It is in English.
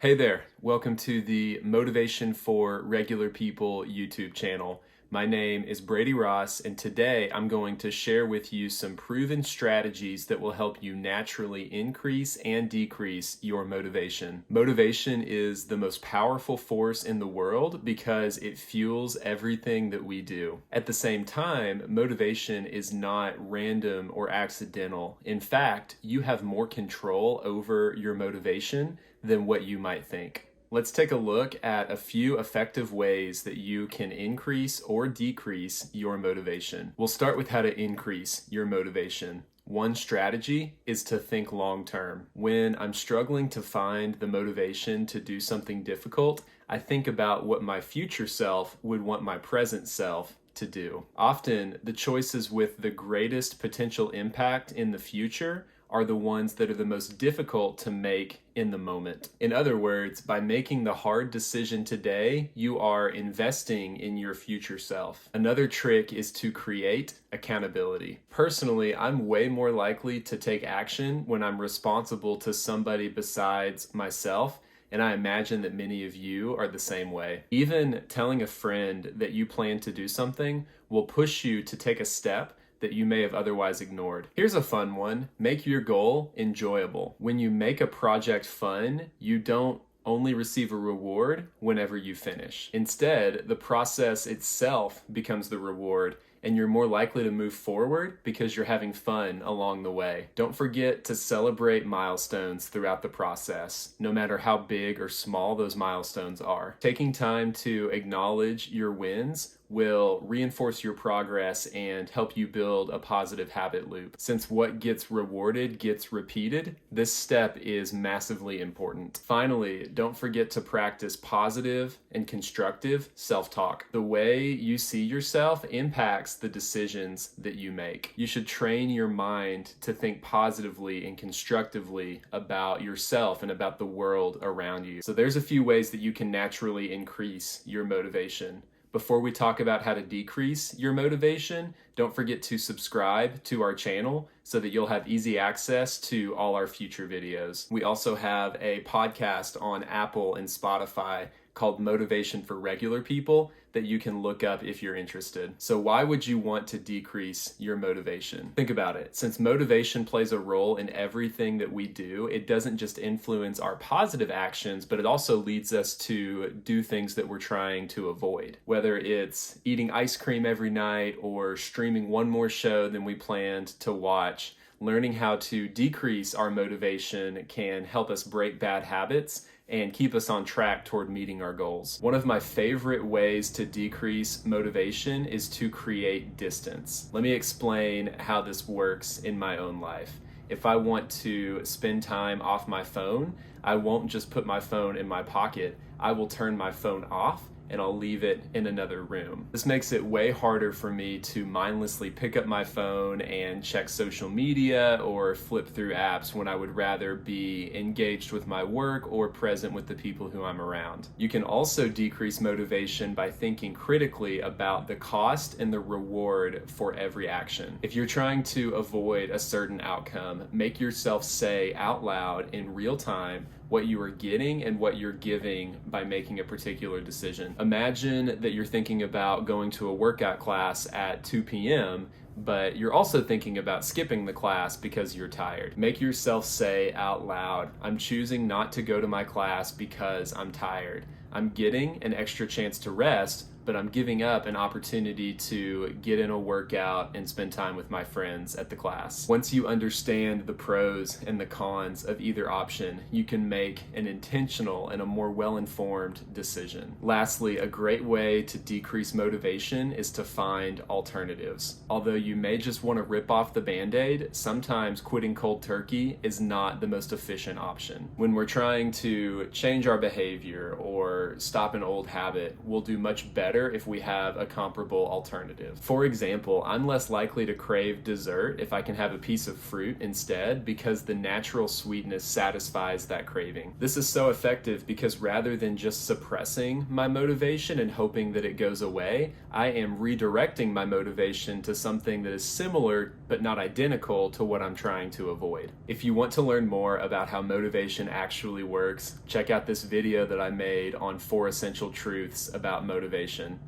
Hey there, welcome to the Motivation for Regular People YouTube channel. My name is Brady Ross, and today I'm going to share with you some proven strategies that will help you naturally increase and decrease your motivation. Motivation is the most powerful force in the world because it fuels everything that we do. At the same time, motivation is not random or accidental. In fact, you have more control over your motivation than what you might think. Let's take a look at a few effective ways that you can increase or decrease your motivation. We'll start with how to increase your motivation. One strategy is to think long term. When I'm struggling to find the motivation to do something difficult, I think about what my future self would want my present self to do. Often, the choices with the greatest potential impact in the future are the ones that are the most difficult to make in the moment. In other words, by making the hard decision today, you are investing in your future self. Another trick is to create accountability. Personally, I'm way more likely to take action when I'm responsible to somebody besides myself. And I imagine that many of you are the same way. Even telling a friend that you plan to do something will push you to take a step that you may have otherwise ignored. Here's a fun one. Make your goal enjoyable. When you make a project fun, you don't only receive a reward whenever you finish. Instead, the process itself becomes the reward, and you're more likely to move forward because you're having fun along the way. Don't forget to celebrate milestones throughout the process, no matter how big or small those milestones are. Taking time to acknowledge your wins will reinforce your progress and help you build a positive habit loop. Since what gets rewarded gets repeated, this step is massively important. Finally, don't forget to practice positive and constructive self-talk. The way you see yourself impacts the decisions that you make. You should train your mind to think positively and constructively about yourself and about the world around you. So there's a few ways that you can naturally increase your motivation. Before we talk about how to decrease your motivation, don't forget to subscribe to our channel so that you'll have easy access to all our future videos. We also have a podcast on Apple and Spotify called Motivation for Regular People that you can look up if you're interested. So why would you want to decrease your motivation? Think about it. Since motivation plays a role in everything that we do, it doesn't just influence our positive actions, but it also leads us to do things that we're trying to avoid. Whether it's eating ice cream every night or streaming one more show than we planned to watch, learning how to decrease our motivation can help us break bad habits and keep us on track toward meeting our goals. One of my favorite ways to decrease motivation is to create distance. Let me explain how this works in my own life. If I want to spend time off my phone, I won't just put my phone in my pocket. I will turn my phone off and I'll leave it in another room. This makes it way harder for me to mindlessly pick up my phone and check social media or flip through apps when I would rather be engaged with my work or present with the people who I'm around. You can also decrease motivation by thinking critically about the cost and the reward for every action. If you're trying to avoid a certain outcome, make yourself say out loud in real time what you are getting and what you're giving by making a particular decision. Imagine that you're thinking about going to a workout class at 2 p.m., but you're also thinking about skipping the class because you're tired. Make yourself say out loud, I'm choosing not to go to my class because I'm tired. I'm getting an extra chance to rest, but I'm giving up an opportunity to get in a workout and spend time with my friends at the class. Once you understand the pros and the cons of either option, you can make an intentional and a more well-informed decision. Lastly, a great way to decrease motivation is to find alternatives. Although you may just want to rip off the Band-Aid, sometimes quitting cold turkey is not the most efficient option. When we're trying to change our behavior or or stop an old habit will do much better if we have a comparable alternative. For example, I'm less likely to crave dessert if I can have a piece of fruit instead because the natural sweetness satisfies that craving. This is so effective because rather than just suppressing my motivation and hoping that it goes away, I am redirecting my motivation to something that is similar but not identical to what I'm trying to avoid. If you want to learn more about how motivation actually works, check out this video that I made on 4 essential truths about motivation.